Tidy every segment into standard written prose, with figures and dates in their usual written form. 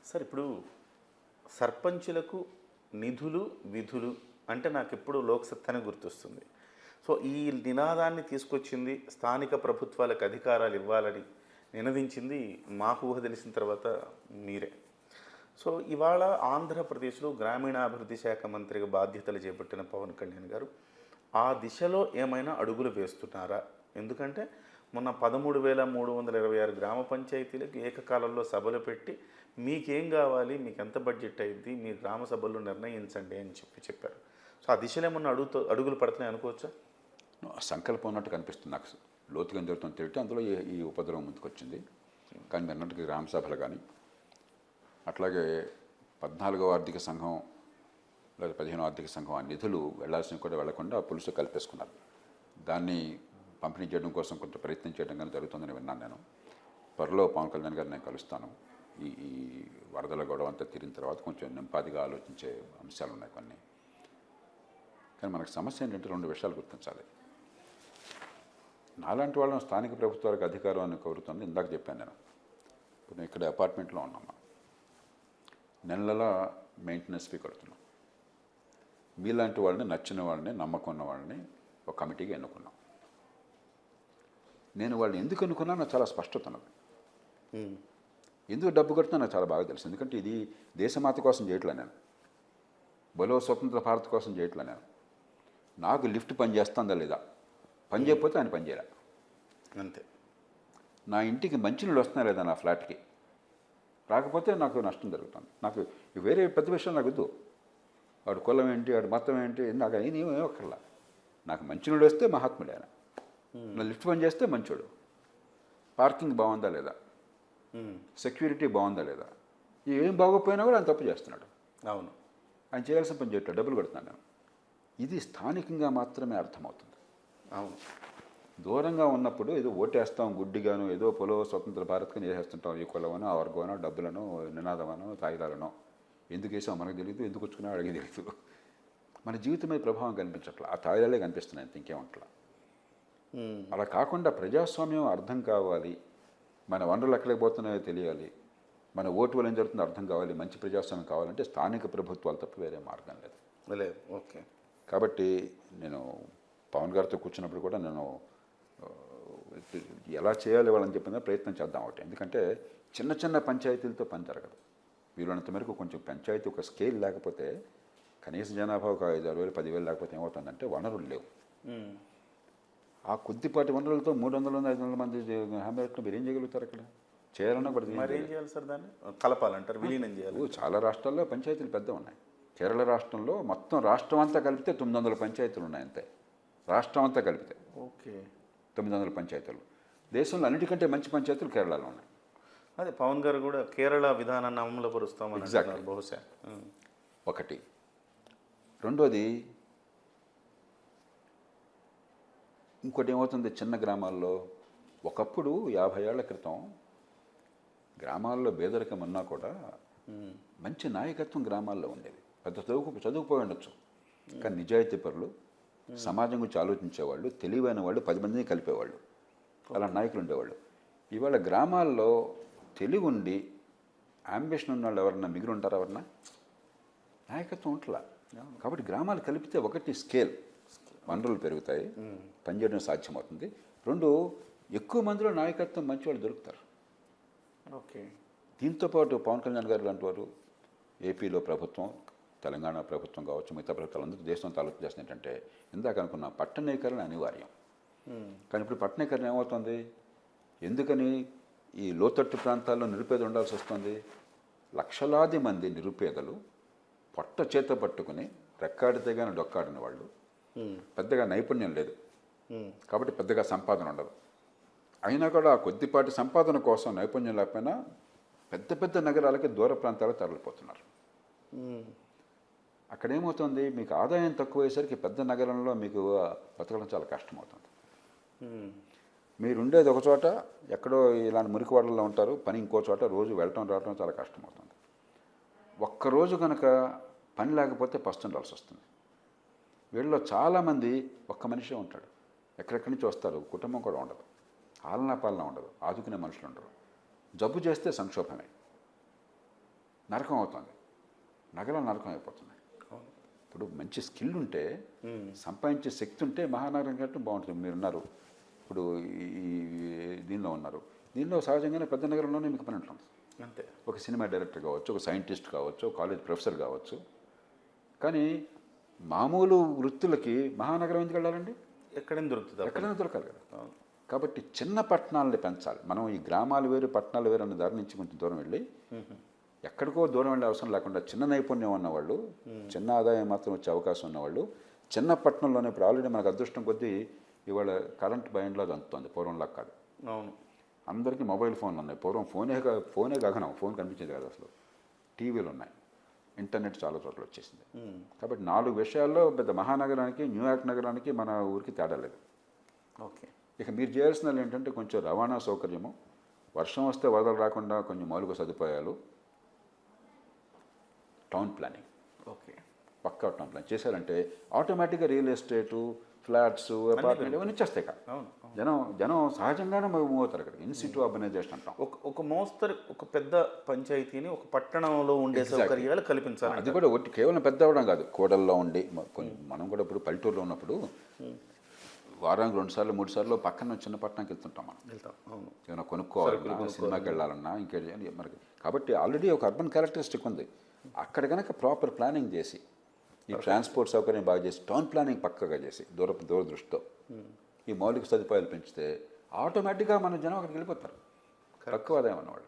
Sir ఇప్పుడు సర్పంచులకు నిధులు విధులు అంటే నాకు ఎప్పుడు లోక్సత్తనే గుర్తొస్తుంది. సో ఈ నినాదాన్ని తీసుకొచ్చింది స్థానిక ప్రభుత్వాలకు అధికారాలు ఇవ్వాలని నినదించింది మాకు ఊహ తెలిసిన తర్వాత మీరే. సో ఇవాళ ఆంధ్రప్రదేశ్లో గ్రామీణాభివృద్ధి శాఖ మంత్రిగా బాధ్యతలు చేపట్టిన పవన్ కళ్యాణ్ గారు ఆ దిశలో ఏమైనా అడుగులు వేస్తున్నారా? ఎందుకంటే మొన్న 13,326 గ్రామ పంచాయతీలకు ఏకకాలంలో సభలు పెట్టి మీకేం కావాలి, మీకు ఎంత బడ్జెట్ అయింది, మీ గ్రామ సభల్లో నిర్ణయించండి అని చెప్పారు. సో ఆ దిశలో ఏమన్నా అడుగులు పడుతున్నాయి అనుకోవచ్చా? సంకల్పం ఉన్నట్టు కనిపిస్తుంది నాకు. లోతుగా జరుగుతుంది తెలియటే అందులో ఈ ఉపద్రవం ముందుకు వచ్చింది. కానీ మీరు అన్నట్టుగా గ్రామ సభలు కానీ అట్లాగే 14వ ఆర్థిక సంఘం లేదా 15వ ఆర్థిక సంఘం ఆ నిధులు వెళ్లాల్సినవి కూడా వెళ్లకుండా పులుసు కలిపేసుకున్నారు. దాన్ని పంపిణీ చేయడం కోసం కొంత ప్రయత్నం చేయడం కానీ జరుగుతుందని విన్నాను నేను. త్వరలో పవన్ కళ్యాణ్ గారిని నేను కలుస్తాను. ఈ వరదల గొడవ అంతా తీరిన తర్వాత కొంచెం నింపాదిగా ఆలోచించే అంశాలు ఉన్నాయి కొన్ని. కానీ మనకు సమస్య ఏంటంటే 2 విషయాలు గుర్తించాలి. నాలాంటి వాళ్ళని స్థానిక ప్రభుత్వాలకు అధికారం అని కోరుతుంది. ఇందాక చెప్పాను నేను. ఇప్పుడు ఇక్కడ అపార్ట్మెంట్లో ఉన్నాం. నెలల మెయింటెనెన్స్ ఫీ కడుతున్నాం. మీలాంటి వాళ్ళని, నచ్చిన వాళ్ళని, నమ్మకం ఉన్న వాళ్ళని ఒక కమిటీగా ఎన్నుకున్నాం. నేను వాళ్ళని ఎందుకు ఎన్నుకున్నా నాకు చాలా స్పష్టత ఉన్నది. ఎందుకు డబ్బు కడుతున్నా నాకు చాలా బాగా తెలుసు. ఎందుకంటే ఇది దేశమాత కోసం చేయట్లే నేను, బలో స్వతంత్ర భారత్ కోసం చేయట్లే నేను. నాకు లిఫ్ట్ పని చేస్తుందా లేదా, పని చేయకపోతే ఆయన పని చేయరా అంతే. నా ఇంటికి మంచినీళ్ళు వస్తున్నాయి లేదా, నా ఫ్లాట్కి రాకపోతే నాకు నష్టం జరుగుతుంది. నాకు వేరే పెద్ద విషయం నాకు వద్దు. వాడు కులం ఏంటి, వాడు మతం ఏంటి, నాకు అయిన ఏమీ ఒక్కర్లా. నాకు మంచినీళ్ళు వస్తే మహాత్ముడు ఆయన, నా లిఫ్ట్ పని చేస్తే మంచోడు, పార్కింగ్ బాగుందా లేదా, సెక్యూరిటీ బాగుందా లేదా, ఏం బాగోపోయినా కూడా ఆయన తప్పు చేస్తున్నాడు. అవును, ఆయన చేయాల్సిన పని చేయట్లేదు, డబ్బులు కడుతున్నాను నేను. ఇది స్థానికంగా మాత్రమే అర్థమవుతుంది. అవును, దూరంగా ఉన్నప్పుడు ఏదో ఓటేస్తాం గుడ్డిగాను, ఏదో పొలో స్వతంత్ర భారత్కని వేసేస్తుంటాం. ఈ కులమనో, ఆ వర్గమనో, డబ్బులను, నినాదమనో, తాయిదాలనో. ఎందుకు వేసామో మనకు తెలియదు, ఎందుకు వచ్చుకున్నా అడిగి తెలియదు. మన జీవితం మీద ప్రభావం కనిపించట్లా, ఆ తాయిదాలే కనిపిస్తున్నాయి, అంత ఇంకేమంటలా. అలా కాకుండా ప్రజాస్వామ్యం అర్థం కావాలి, మన వనరులు ఎక్కడికి పోతున్నాయో తెలియాలి, మన ఓటు వల్ల ఏం జరుగుతుందో అర్థం కావాలి, మంచి ప్రజాస్వామ్యం కావాలంటే స్థానిక ప్రభుత్వాలు తప్ప వేరే మార్గం లేదు. లేదు. ఓకే. కాబట్టి నేను పవన్ గారితో కూర్చున్నప్పుడు కూడా నేను ఎలా చేయాలి వాళ్ళని చెప్పిన ప్రయత్నం చేద్దాం ఒకటి. ఎందుకంటే చిన్న చిన్న పంచాయతీలతో పని జరగదు. వీళ్ళంత మేరకు కొంచెం పంచాయతీ ఒక స్కేల్ లేకపోతే, కనీస జనాభా ఒక 5,000, 10,000 లేకపోతే ఏమవుతుందంటే వనరులు లేవు. ఆ కొద్దిపాటి వనరులతో 300, 500 మంది హ్యామరేట్ను మీరు ఏం చేయగలుగుతారు? అక్కడ చేయాలన్నా కూడా ఏం చేయాలి సార్? దాన్ని కలపాలంటారు, విలీనం చేయాలి. చాలా రాష్ట్రాల్లో పంచాయతీలు పెద్ద ఉన్నాయి. కేరళ రాష్ట్రంలో మొత్తం రాష్ట్రం అంతా కలిపితే 900 పంచాయతీలు ఉన్నాయి అంతే. రాష్ట్రం అంతా కలిపితే ఓకే 900 పంచాయతీలు. దేశంలో అన్నిటికంటే మంచి పంచాయతీలు కేరళలో ఉన్నాయి. అదే పవన్ గారు కూడా కేరళ విధానాన్ని అమలు పరుస్తామని ఎగ్జాక్ట్లీ బహుశా. ఒకటి. రెండోది ఇంకోటి ఏమవుతుంది, చిన్న గ్రామాల్లో ఒకప్పుడు 50 ఏళ్ల క్రితం గ్రామాల్లో పేదరికం ఉన్నా కూడా మంచి నాయకత్వం గ్రామాల్లో ఉండేది. పెద్ద చదువుకుపోయి ఉండొచ్చు, కానీ నిజాయితీ పరులు, సమాజం గురించి ఆలోచించేవాళ్ళు, తెలివైన వాళ్ళు, 10 మందిని కలిపేవాళ్ళు, అలా నాయకులు ఉండేవాళ్ళు. ఇవాళ గ్రామాల్లో తెలివి ఉండి అంబిషన్ ఉన్న వాళ్ళు ఎవరన్నా మిగిలి ఉంటారు? ఎవరన్నా నాయకత్వం ఉంటలా. కాబట్టి గ్రామాలు కలిపితే ఒకటి స్కేల్, వనరులు పెరుగుతాయి, పనిచేయడం సాధ్యమవుతుంది. 2 ఎక్కువ మందిలో నాయకత్వం మంచి వాళ్ళు దొరుకుతారు. ఓకే. దీంతోపాటు పవన్ కళ్యాణ్ గారు లాంటి వారు ఏపీలో ప్రభుత్వం, తెలంగాణ ప్రభుత్వం కావచ్చు, మిగతా ప్రభుత్వాలందరూ దేశంతో ఆలోచన చేస్తుంది ఏంటంటే, ఇందాక అనుకున్న పట్టణీకరణ అనివార్యం. కానీ ఇప్పుడు పట్టణీకరణ ఏమవుతుంది? ఎందుకని ఈ లోతట్టు ప్రాంతాల్లో నిరుపేదలు ఉండాల్సి వస్తుంది? లక్షలాది మంది నిరుపేదలు పొట్ట చేత పట్టుకుని రెక్కాడితే కానీ డొక్కాడిన వాళ్ళు, పెద్దగా నైపుణ్యం లేదు కాబట్టి పెద్దగా సంపాదన ఉండదు. అయినా కూడా ఆ కొద్దిపాటి సంపాదన కోసం నైపుణ్యం లేకపోయినా పెద్ద పెద్ద నగరాలకి, దూర ప్రాంతాలకు తరలిపోతున్నారు. అక్కడేమవుతుంది, మీకు ఆదాయం తక్కువయ్యేసరికి పెద్ద నగరంలో మీకు బతకడం చాలా కష్టమవుతుంది. మీరుండేది ఒక చోట, ఎక్కడో ఇలాంటి మురికివాడల్లో ఉంటారు, పని ఇంకో చోట, రోజు వెళ్ళటం రావటం చాలా కష్టమవుతుంది. ఒక్కరోజు కనుక పని లేకపోతే పస్తుండాల్సి వస్తుంది. వీళ్ళలో చాలామంది ఒక్క మనిషే ఉంటాడు, ఎక్కడెక్కడి నుంచి వస్తారు, కుటుంబం కూడా ఉండదు, ఆలనా పాలన ఉండదు, ఆదుకునే మనుషులు ఉండరు. జబ్బు చేస్తే సంక్షోభమే. నరకం అవుతుంది, నగరాలు నరకం అయిపోతున్నాయి. అవును. ఇప్పుడు మంచి స్కిల్ ఉంటే, సంపాదించే శక్తి ఉంటే మహానగరం కంటే బాగుంటుంది. మీరు ఉన్నారు ఇప్పుడు ఈ దీనిలో ఉన్నారు, దీనిలో సహజంగానే పెద్ద నగరంలోనే మీకు పని ఉంటుంది. అంతే. ఒక సినిమా డైరెక్టర్ కావచ్చు, ఒక సైంటిస్ట్ కావచ్చు, ఒక కాలేజ్ ప్రొఫెసర్ కావచ్చు. కానీ మామూలు వృత్తులకి మహానగరం ఎందుకు వెళ్ళాలండి? ఎక్కడైనా దొరుకుతుంది. ఎక్కడైనా దొరకాలి కదా. అవును. కాబట్టి చిన్న పట్టణాలని పెంచాలి. మనం ఈ గ్రామాలు వేరు పట్టణాలు వేరు అన్న దారి నుంచి కొంచెం దూరం వెళ్ళి, ఎక్కడికో దూరం వెళ్ళే అవసరం లేకుండా చిన్న నైపుణ్యం ఉన్నవాళ్ళు, చిన్న ఆదాయం మాత్రం వచ్చే అవకాశం ఉన్నవాళ్ళు చిన్న పట్టణంలోనే, ఇప్పుడు ఆల్రెడీ మనకు అదృష్టం కొద్దీ ఇవాళ కరెంట్ భయంలో అందుతుంది, పూర్వంలా కాదు. అవును. అందరికీ మొబైల్ ఫోన్లు ఉన్నాయి. పూర్వం ఫోనే గగనం, ఫోన్ కనిపించేది కాదు అసలు. టీవీలు ఉన్నాయి, ఇంటర్నెట్ చాలా చోట్ల వచ్చేసింది. కాబట్టి 4 విషయాల్లో పెద్ద మహానగరానికి, న్యూయార్క్ నగరానికి మన ఊరికి తేడా లేదు. ఓకే. ఇక మీరు చేయాల్సినది ఏంటంటే కొంచెం రవాణా సౌకర్యము, వర్షం వస్తే వరదలు రాకుండా కొంచెం మౌలిక సదుపాయాలు, టౌన్ ప్లానింగ్. ఓకే. పక్కా టౌన్ ప్లాన్ చేశారంటే ఆటోమేటిక్గా రియల్ ఎస్టేటు, ఫ్లాట్స్, అపార్ట్మెంట్ ఇవన్నీ వచ్చేస్తాయి కదా. అవును. జనం సహజంగానే మూవ్ అవుతారు అక్కడికి. ఇన్సిట్యూ అర్బనైజేషన్ అంటాం. ఒక మోస్తరు, ఒక పెద్ద పంచాయతీని ఒక పట్టణంలో ఉండే సౌకర్యాలు కల్పించాలి. అది కూడా ఒకటి కేవలం పెద్ద అవ్వడం కాదు, కోడల్లో ఉండి మనం కూడా ఇప్పుడు పల్లెటూరులో ఉన్నప్పుడు వారానికి 2 సార్లు 3 సార్లు పక్కన చిన్న పట్టణానికి వెళ్తుంటాం మనం. అవును. ఏమైనా కొనుక్కోవాలన్నా, సినిమాకి వెళ్ళాలన్నా, ఇంకేంటి మనకి. కాబట్టి ఆల్రెడీ ఒక అర్బన్ క్యారెక్టరిస్టిక్ ఉంది. అక్కడ కనుక ప్రాపర్ ప్లానింగ్ చేసి, ఈ ట్రాన్స్పోర్ట్ సౌకర్యం బాగా చేసి, టౌన్ ప్లానింగ్ పక్కగా చేసి, దూరదృష్టితో ఈ మౌలిక సదుపాయాలు పెంచితే ఆటోమేటిక్గా మన జనం అక్కడికి వెళ్ళిపోతారు, తక్కువ ఆదాయం అన్నవాళ్ళు.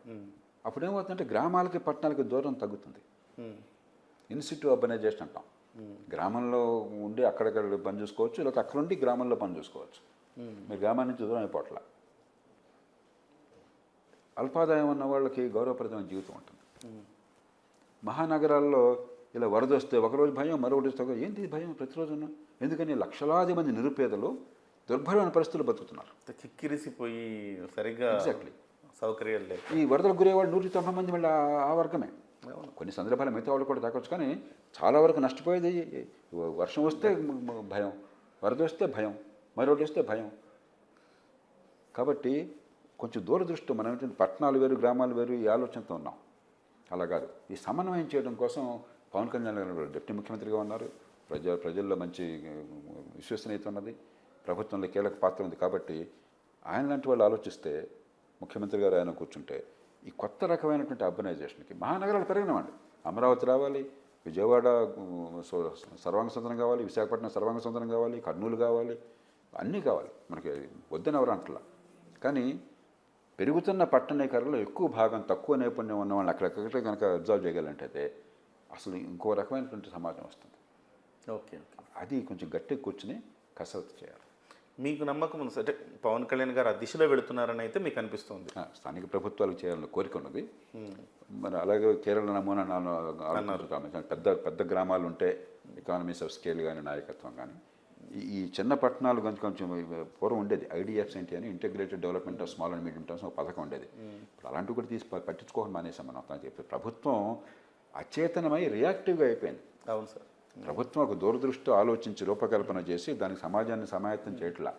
అప్పుడేమవుతుందంటే గ్రామాలకి పట్టణాలకి దూరం తగ్గుతుంది. ఇన్సిట్యూ అర్బనైజేషన్ అంటాం. గ్రామంలో ఉండి అక్కడక్కడ పని చూసుకోవచ్చు, లేకపోతే అక్కడ ఉండి గ్రామంలో పని చూసుకోవచ్చు. మీరు గ్రామాల నుంచి దూరం అయిపోవట్లా. అల్పాదాయం ఉన్న వాళ్ళకి గౌరవప్రదమైన జీవితం ఉంటుంది. మహానగరాల్లో ఇలా వరద వస్తే ఒకరోజు భయం, మరొకటి వస్తే ఏంటి భయం ప్రతిరోజున? ఎందుకని లక్షలాది మంది నిరుపేదలు దుర్భరమైన పరిస్థితులు బతుకుతున్నారు. కిక్కిరిసిపోయి సరిగ్గా ఎగ్జాక్ట్లీ సౌకర్యాలు లేవు. ఈ వరదలకు గురేవాళ్ళు 190 మంది మళ్ళీ ఆ వర్గమే. కొన్ని సందర్భాలు మిగతా వాళ్ళు కూడా తాకొచ్చు, కానీ చాలా వరకు నష్టపోయేది వర్షం వస్తే భయం, వరద వస్తే భయం, మరొకటి వస్తే భయం. కాబట్టి కొంచెం దూరదృష్టి, మనం ఏంటంటే పట్టణాలు వేరు గ్రామాలు వేరు ఈ ఆలోచనతో ఉన్నాం. అలా కాదు. ఈ సమన్వయం చేయడం కోసం పవన్ కళ్యాణ్ గారు డిప్యూటీ ముఖ్యమంత్రిగా ఉన్నారు. ప్రజల్లో మంచి విశ్వసనీయత ఉన్నది, ప్రభుత్వంలో కీలక పాత్ర ఉంది. కాబట్టి ఆయన లాంటి వాళ్ళు ఆలోచిస్తే, ముఖ్యమంత్రి గారు ఆయన కూర్చుంటే, ఈ కొత్త రకమైనటువంటి అర్బనైజేషన్కి మహానగరాలు పెరగనివ్వండి. అమరావతి రావాలి, విజయవాడ సర్వాంగ సుందరం కావాలి, విశాఖపట్నం సర్వాంగ సుందరం కావాలి, కర్నూలు కావాలి, అన్నీ కావాలి. మనకి వద్దని ఎవరు అంటలా. కానీ పెరుగుతున్న పట్టణీకరణలో ఎక్కువ భాగం తక్కువ నైపుణ్యం ఉన్న వాళ్ళని అక్కడెక్కడ కనుక అబ్జర్వ్ చేయగలంటే అసలు ఇంకో రకమైనటువంటి సమాజం వస్తుంది. ఓకే. అది కొంచెం గట్టిగా కూర్చుని కసరత్తు చేయాలి. మీకు నమ్మకం ఉంది అంటే పవన్ కళ్యాణ్ గారు ఆ దిశలో వెళుతున్నారని అయితే మీకు అనిపిస్తుంది? స్థానిక ప్రభుత్వాలకు చేయాలని కోరిక ఉన్నది. మరి అలాగే కేరళ నమూనా పెద్ద గ్రామాలు ఉంటే ఎకానమీస్ ఆఫ్ స్కేల్ కానీ, నాయకత్వం కానీ, ఈ చిన్న పట్టణాలు కొంచెం పూర్వం ఉండేది IDFC అని, integrated development of small and medium towns ఒక పథకం ఉండేది. ఇప్పుడు అలాంటివి కూడా తీసి పట్టించుకోవాలి మానేసాం మనం. ప్రభుత్వం అచేతనమై రియాక్టివ్గా అయిపోయింది. అవును సార్. ప్రభుత్వం ఒక దూరదృష్టి ఆలోచించి రూపకల్పన చేసి దానికి సమాజాన్ని సమాయత్తం చేయట్లా.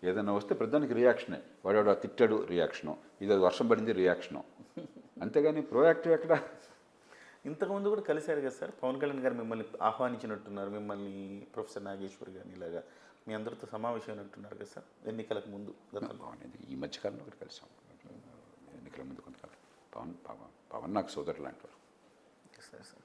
ఏదైనా వస్తే ప్రధానికి రియాక్షనే, వాడు తిట్టాడు రియాక్షను, ఇది వర్షం పడింది రియాక్షను, అంతేగాని ప్రోయాక్టివ్ ఎక్కడ? ఇంతకుముందు కూడా కలిశారు కదా సార్ పవన్ కళ్యాణ్ గారు, మిమ్మల్ని ఆహ్వానించినట్టున్నారు, మిమ్మల్ని ప్రొఫెసర్ నాగేశ్వర్ గారిని ఇలాగా మీ అందరితో సమావేశం అయినట్టున్నారు కదా సార్ ఎన్నికలకు ముందు? ఈ మధ్యకాలంలో ఒకటి కలిసాం, ఎన్నికల ముందు కొంతకాలం. పవన్ నాకు సోదరులు లాంటి వారు. సార్